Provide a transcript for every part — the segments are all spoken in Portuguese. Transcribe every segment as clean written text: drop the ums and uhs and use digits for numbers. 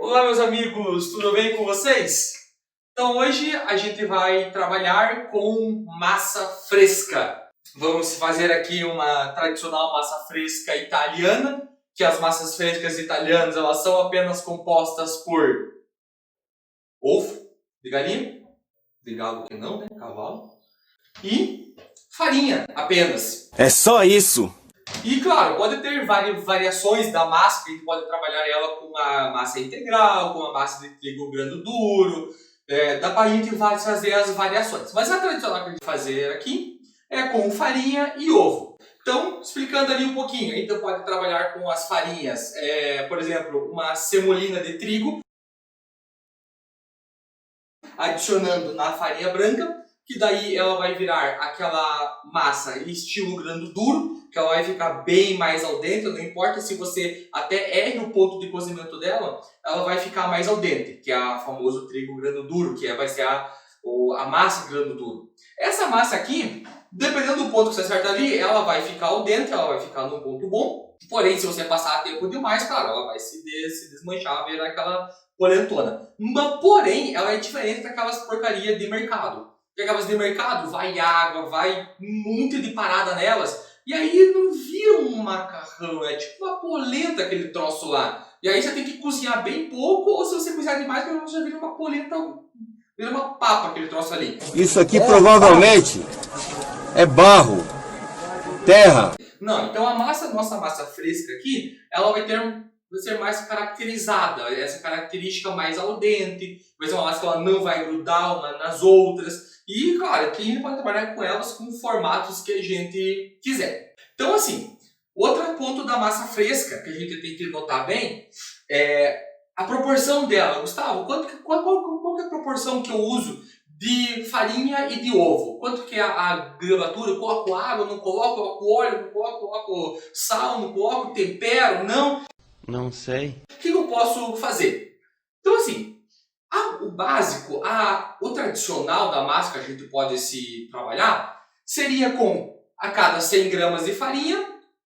Olá, meus amigos, tudo bem com vocês? Então hoje a gente vai trabalhar com massa fresca. Vamos fazer aqui uma tradicional massa fresca italiana, que as massas frescas italianas elas são apenas compostas por ovo de galinha, de galo que não, né? Cavalo, e farinha apenas. É só isso! E claro, pode ter variações da massa, que a gente pode trabalhar ela com uma massa integral, com uma massa de trigo grano duro, dá pra gente fazer as variações. Mas a tradicional que a gente vai fazer aqui é com farinha e ovo. Então, explicando ali um pouquinho, a gente pode trabalhar com as farinhas, por exemplo, uma semolina de trigo, adicionando na farinha branca, que daí ela vai virar aquela massa estilo grano duro, que ela vai ficar bem mais al dente, não importa se você até erre o ponto de cozimento dela, ela vai ficar mais al dente, que é o famoso trigo grano duro, que vai ser a massa grano duro. Essa massa aqui, dependendo do ponto que você acerta ali, ela vai ficar al dente, ela vai ficar num ponto bom, porém se você passar tempo demais, claro, ela vai se desmanchar, virar aquela polentona. Mas, porém, ela é diferente daquelas porcarias de mercado. Porque aquelas de mercado, vai água, vai um monte de parada nelas, e aí não vira um macarrão, é tipo uma polenta aquele troço lá. E aí você tem que cozinhar bem pouco, ou se você cozinhar demais, já vira uma polenta, vira uma papa aquele troço ali. Isso aqui provavelmente é barro, terra. Não, então a nossa massa fresca aqui, ela vai ser mais caracterizada, essa característica mais al dente, vai ser uma massa que ela não vai grudar uma nas outras. E, claro, aqui a gente pode trabalhar com elas com formatos que a gente quiser. Então, assim, outro ponto da massa fresca que a gente tem que notar bem é a proporção dela. Gustavo, qual que é a proporção que eu uso de farinha e de ovo? Quanto que é a gramatura? Eu coloco água, não coloco? Coloco óleo, não coloco sal, não coloco tempero? Não? Não sei. O que eu posso fazer? Então, assim, o básico, o tradicional da massa que a gente pode se trabalhar seria com a cada 100 gramas de farinha,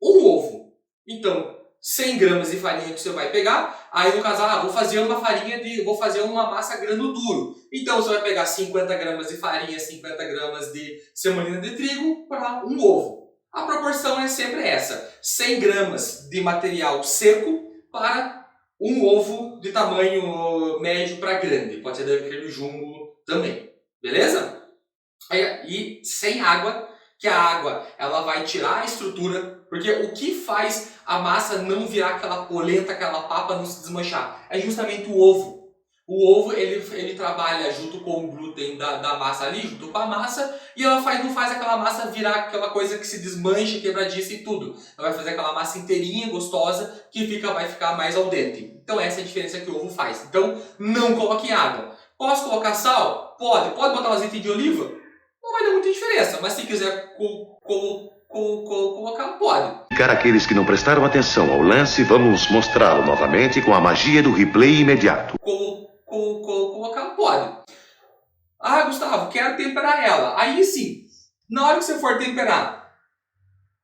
um ovo. Então, 100 gramas de farinha que você vai pegar, aí no caso, vou fazer uma massa grano duro. Então você vai pegar 50 gramas de farinha, 50 gramas de semolina de trigo para um ovo. A proporção é sempre essa, 100 gramas de material seco para um ovo de tamanho médio para grande, pode ser daquele jumbo também, beleza? E sem água, que a água ela vai tirar a estrutura, porque o que faz a massa não virar aquela polenta, aquela papa, não se desmanchar, é justamente o ovo. O ovo ele trabalha junto com o glúten da massa ali, junto com a massa, e ela não faz aquela massa virar aquela coisa que se desmancha, quebradiça e tudo. Ela vai fazer aquela massa inteirinha, gostosa, que vai ficar mais al dente. Então essa é a diferença que o ovo faz. Então não coloque água. Posso colocar sal? Pode. Pode botar um azeite de oliva? Não vai dar muita diferença, mas se quiser colocar, pode. Para aqueles que não prestaram atenção ao lance, vamos mostrá-lo novamente com a magia do replay imediato. Colocar, pode. Ah, Gustavo, quero temperar ela. Aí sim, na hora que você for temperar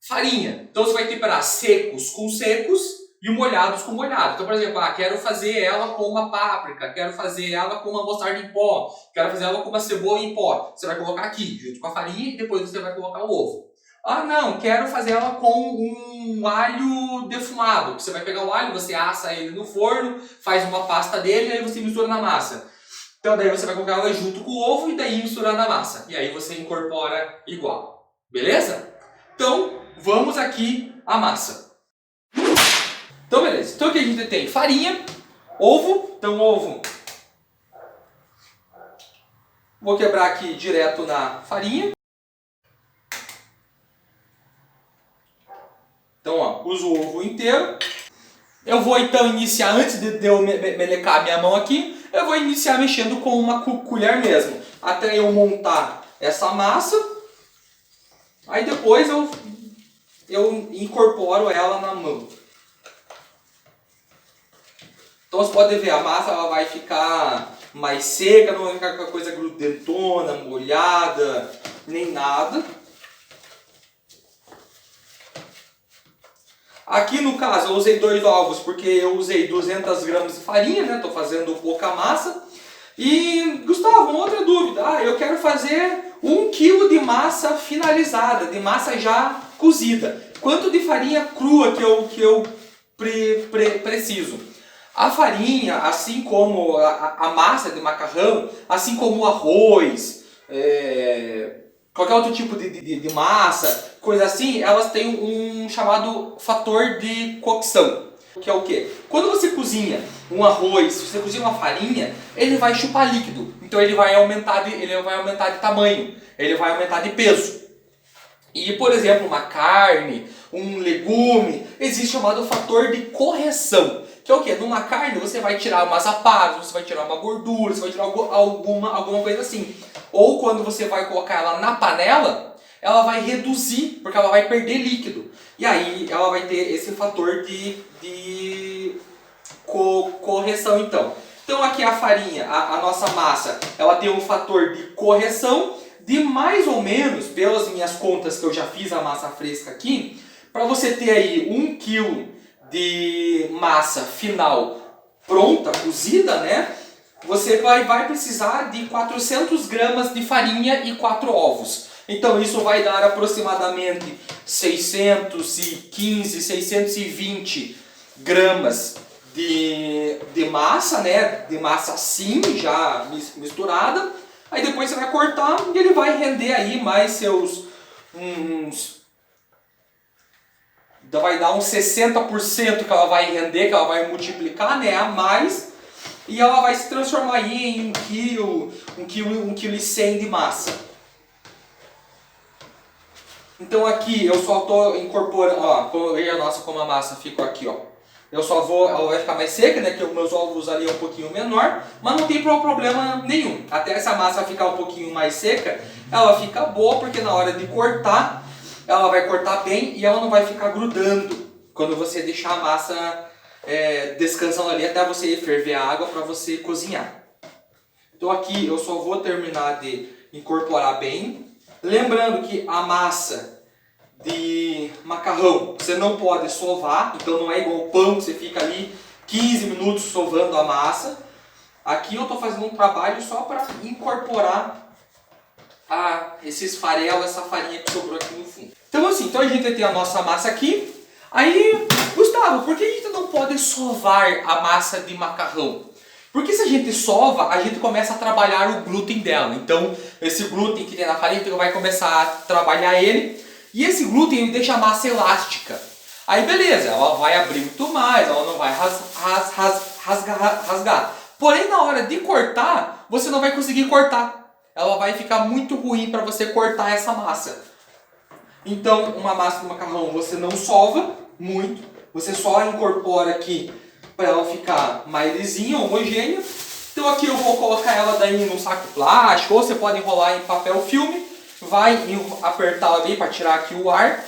farinha, então você vai temperar secos com secos e molhados com molhados. Então, por exemplo, quero fazer ela com uma páprica, quero fazer ela com uma mostarda em pó, quero fazer ela com uma cebola em pó. Você vai colocar aqui, junto com a farinha, e depois você vai colocar o ovo. Ah, não, quero fazer ela com um alho defumado. Você vai pegar o alho, você assa ele no forno, faz uma pasta dele e aí você mistura na massa. Então daí você vai colocar ela junto com o ovo e daí misturar na massa. E aí você incorpora igual. Beleza? Então, vamos aqui à massa. Então beleza, então aqui a gente tem farinha, ovo, então ovo, vou quebrar aqui direto na farinha. Então ó, uso o ovo inteiro. Eu vou então iniciar, antes de eu melecar a minha mão aqui, eu vou iniciar mexendo com uma colher mesmo, até eu montar essa massa, aí depois eu incorporo ela na mão. Então você pode ver, a massa ela vai ficar mais seca, não vai ficar com a coisa grudentona, molhada, nem nada. Aqui no caso eu usei 2 ovos porque eu usei 200 gramas de farinha, né? Estou fazendo pouca massa. E Gustavo, uma outra dúvida, eu quero fazer 1 kg de massa finalizada, de massa já cozida. Quanto de farinha crua que eu preciso? A farinha, assim como a massa de macarrão, assim como o arroz, qualquer outro tipo de massa, coisa assim, elas têm um chamado fator de cocção. Que é o quê? Quando você cozinha um arroz, se você cozinha uma farinha, ele vai chupar líquido. Então ele vai aumentar de tamanho, ele vai aumentar de peso. E, por exemplo, uma carne, um legume, existe o chamado fator de correção. Que é o quê? Numa carne você vai tirar umas aparas, você vai tirar uma gordura, você vai tirar alguma coisa assim. Ou quando você vai colocar ela na panela, ela vai reduzir, porque ela vai perder líquido. E aí ela vai ter esse fator de correção então. Então aqui a farinha, a nossa massa, ela tem um fator de correção de mais ou menos, pelas minhas contas que eu já fiz a massa fresca aqui, para você ter aí 1 kg de massa final pronta, cozida, né? Você vai precisar de 400 gramas de farinha e 4 ovos. Então isso vai dar aproximadamente 615, 620 gramas de massa, né? De massa assim, já misturada. Aí depois você vai cortar e ele vai render aí mais seus vai dar uns 60% que ela vai render, que ela vai multiplicar, né, a mais, e ela vai se transformar aí em 1,1 kg de massa. Então aqui eu só estou incorporando, como a massa ficou aqui, ó. Eu só vou, ela vai ficar mais seca, né, que os meus ovos ali é um pouquinho menor, mas não tem problema nenhum. Até essa massa ficar um pouquinho mais seca, ela fica boa, porque na hora de cortar, ela vai cortar bem e ela não vai ficar grudando quando você deixar a massa descansando ali até você ferver a água para você cozinhar. Então aqui eu só vou terminar de incorporar bem. Lembrando que a massa de macarrão você não pode sovar, então não é igual o pão que você fica ali 15 minutos sovando a massa. Aqui eu estou fazendo um trabalho só para incorporar esses farelos, essa farinha que sobrou aqui no fundo. Então assim, então a gente tem a nossa massa aqui. Aí, Gustavo, por que a gente não pode sovar a massa de macarrão? Porque se a gente sova, a gente começa a trabalhar o glúten dela. Então, esse glúten que tem na farinha, então vai começar a trabalhar ele. E esse glúten ele deixa a massa elástica. Aí beleza, ela vai abrir muito mais, ela não vai rasgar. Porém, na hora de cortar, você não vai conseguir cortar. Ela vai ficar muito ruim para você cortar essa massa. Então, uma massa de macarrão você não sova muito, você só incorpora aqui para ela ficar mais lisinha, homogênea. Então aqui eu vou colocar ela daí num saco plástico, ou você pode enrolar em papel filme, vai apertar ela bem para tirar aqui o ar.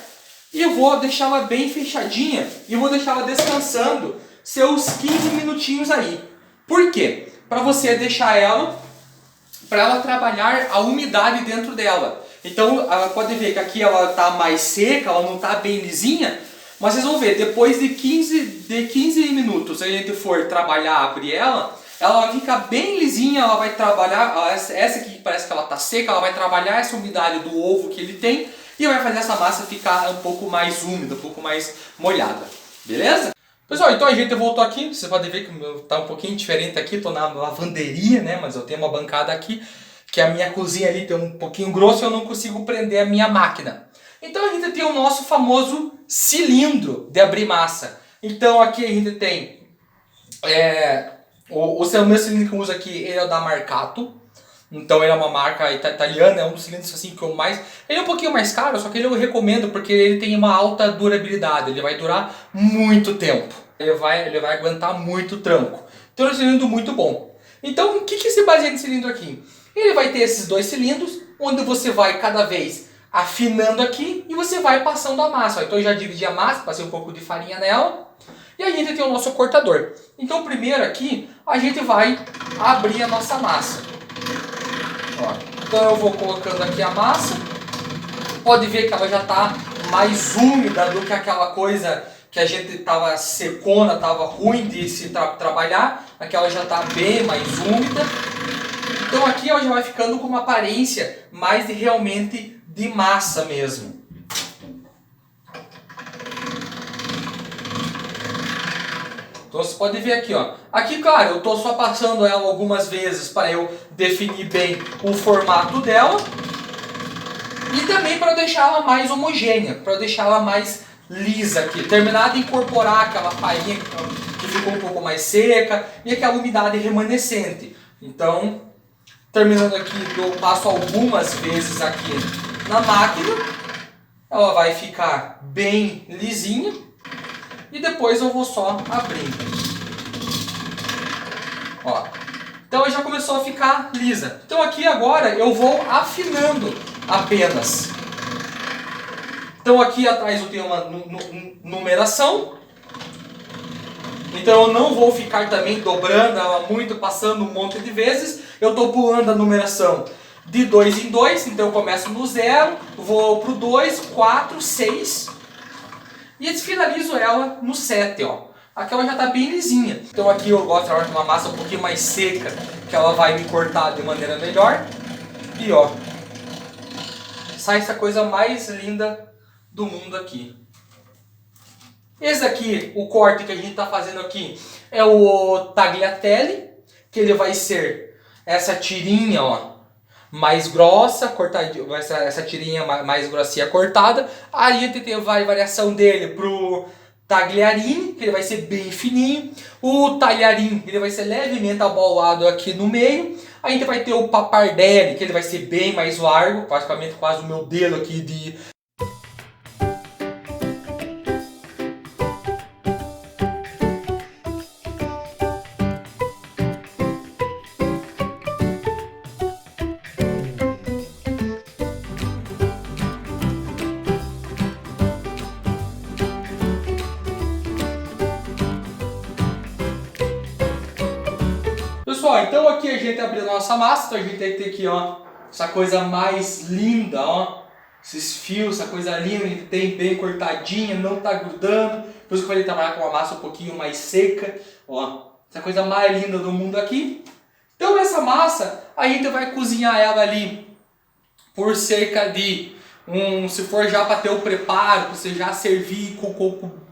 E eu vou deixar ela bem fechadinha e vou deixar ela descansando seus 15 minutinhos aí. Por quê? Para você deixar ela, para ela trabalhar a umidade dentro dela. Então, ela pode ver que aqui ela está mais seca, ela não está bem lisinha, mas vocês vão ver, depois de 15 minutos, se a gente for trabalhar, abrir ela vai ficar bem lisinha, ela vai trabalhar, essa aqui que parece que ela está seca, ela vai trabalhar essa umidade do ovo que ele tem e vai fazer essa massa ficar um pouco mais úmida, um pouco mais molhada, beleza? Pessoal, então a gente voltou aqui, vocês podem ver que está um pouquinho diferente aqui, estou na lavanderia, né, mas eu tenho uma bancada aqui, que a minha cozinha ali tem um pouquinho grosso e eu não consigo prender a minha máquina. Então a gente tem o nosso famoso cilindro de abrir massa. Então aqui a gente tem o meu cilindro que eu uso aqui, ele é o da Marcato. Então ele é uma marca italiana, é um dos cilindros assim que eu mais... Ele é um pouquinho mais caro, só que eu recomendo porque ele tem uma alta durabilidade, ele vai durar muito tempo. Ele vai aguentar muito tranco. Então é um cilindro muito bom. Então o que se baseia nesse cilindro aqui? Ele vai ter esses 2 cilindros, onde você vai cada vez afinando aqui e você vai passando a massa. Então eu já dividi a massa, passei um pouco de farinha nela. E a gente tem o nosso cortador. Então primeiro aqui, a gente vai abrir a nossa massa. Ó, então eu vou colocando aqui a massa. Pode ver que ela já está mais úmida do que aquela coisa que a gente tava secona, tava ruim de se trabalhar. Aqui ela já tá bem mais úmida. Então aqui ela já vai ficando com uma aparência mais de realmente de massa mesmo. Então você pode ver aqui, ó. Aqui, claro, eu estou só passando ela algumas vezes para eu definir bem o formato dela. E também para deixar ela mais homogênea, para deixar ela mais lisa aqui. Terminar de incorporar aquela farinha que ficou um pouco mais seca e aquela umidade remanescente. Então, terminando aqui, eu passo algumas vezes aqui na máquina. Ela vai ficar bem lisinha. E depois eu vou só abrindo. Ó. Então já começou a ficar lisa. Então aqui agora eu vou afinando apenas. Então aqui atrás eu tenho uma numeração. Então eu não vou ficar também dobrando ela muito, passando um monte de vezes. Eu estou pulando a numeração de 2 em 2. Então eu começo no 0, vou para o 2, 4, 6. E finalizo ela no 7, ó. Aqui ela já está bem lisinha. Então aqui eu gosto de uma massa um pouquinho mais seca, que ela vai me cortar de maneira melhor. E ó, sai essa coisa mais linda do mundo aqui. Esse aqui, o corte que a gente está fazendo aqui, é o tagliatelle, que ele vai ser essa tirinha, ó, mais grossa, cortadinha, essa tirinha mais grossinha cortada. Aí a gente tem a variação dele pro tagliarini, que ele vai ser bem fininho. O tagliarini, ele vai ser levemente abaulado aqui no meio. Aí a gente vai ter o pappardelle, que ele vai ser bem mais largo, praticamente quase o meu dedo aqui de... Pessoal, então aqui a gente abriu a nossa massa, então a gente vai ter aqui, ó, essa coisa mais linda, ó, esses fios, essa coisa linda que tem bem cortadinha, não tá grudando. Por isso que eu falei trabalhar com uma massa um pouquinho mais seca, ó, essa coisa mais linda do mundo aqui. Então essa massa, a gente vai cozinhar ela ali por cerca de, se for já para ter o preparo, para você já servir e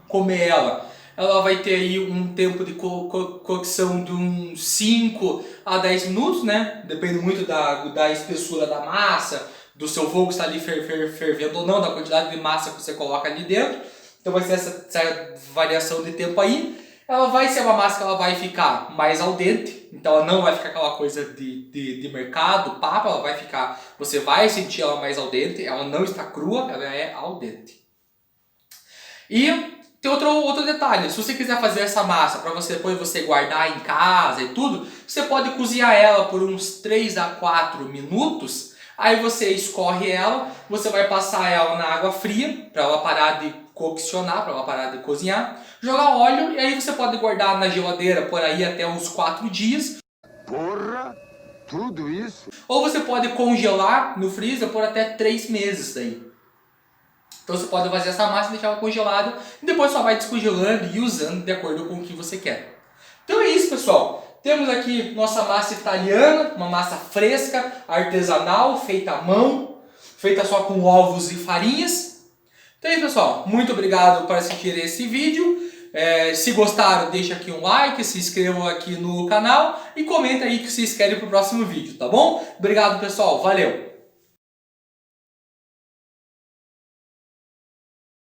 comer ela. Ela vai ter aí um tempo de cocção de uns 5 a 10 minutos, né? Depende muito da espessura da massa, do seu fogo que está ali fervendo ou não, da quantidade de massa que você coloca ali dentro. Então vai ser essa variação de tempo aí. Ela vai ser uma massa que ela vai ficar mais al dente, então ela não vai ficar aquela coisa de mercado, papa, ela vai ficar, você vai sentir ela mais al dente, ela não está crua, ela é al dente. E tem outro detalhe, se você quiser fazer essa massa para depois você guardar em casa e tudo, você pode cozinhar ela por uns 3 a 4 minutos, aí você escorre ela, você vai passar ela na água fria para ela parar de coccionar, para ela parar de cozinhar, jogar óleo e aí você pode guardar na geladeira por aí até uns 4 dias. Porra, tudo isso? Ou você pode congelar no freezer por até 3 meses daí. Então você pode fazer essa massa e deixar ela congelada e depois só vai descongelando e usando de acordo com o que você quer. Então é isso, pessoal. Temos aqui nossa massa italiana, uma massa fresca, artesanal, feita à mão, feita só com ovos e farinhas. Então é isso, pessoal. Muito obrigado por assistir esse vídeo. Se gostaram, deixa aqui um like, se inscrevam aqui no canal e comenta aí o que vocês querem para o próximo vídeo, tá bom? Obrigado, pessoal. Valeu!